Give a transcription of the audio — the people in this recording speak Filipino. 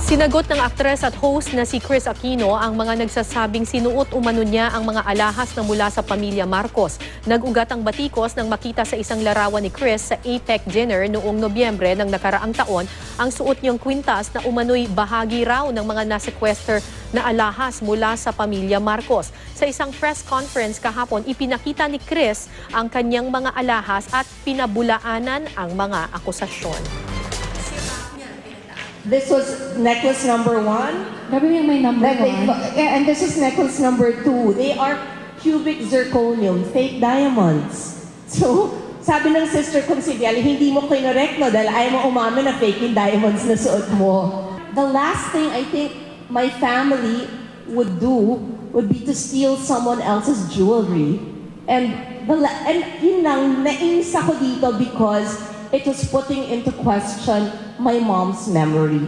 Sinagot ng aktres at host na si Kris Aquino ang mga nagsasabing sinuot umano niya ang mga alahas na mula sa pamilya Marcos. Nag-ugat ang batikos nang makita sa isang larawan ni Kris sa APEC dinner noong Nobyembre ng nakaraang taon ang suot niyang kwintas na umano'y bahagi raw ng mga nasequester na alahas mula sa pamilya Marcos. Sa isang press conference kahapon, ipinakita ni Kris ang kanyang mga alahas at pinabulaanan ang mga akusasyon. This was necklace number 1. Gabi yung may number 1. And this is necklace number 2. They are cubic zirconium, fake diamonds. So, sabi ng sister kong si Bialy, hindi mo kinorek no dahil ayaw mo umamin na fake yung diamonds na suot mo. The last thing I think my family would do would be to steal someone else's jewelry. And yun lang, nainis ako dito because it was putting into question my mom's memory.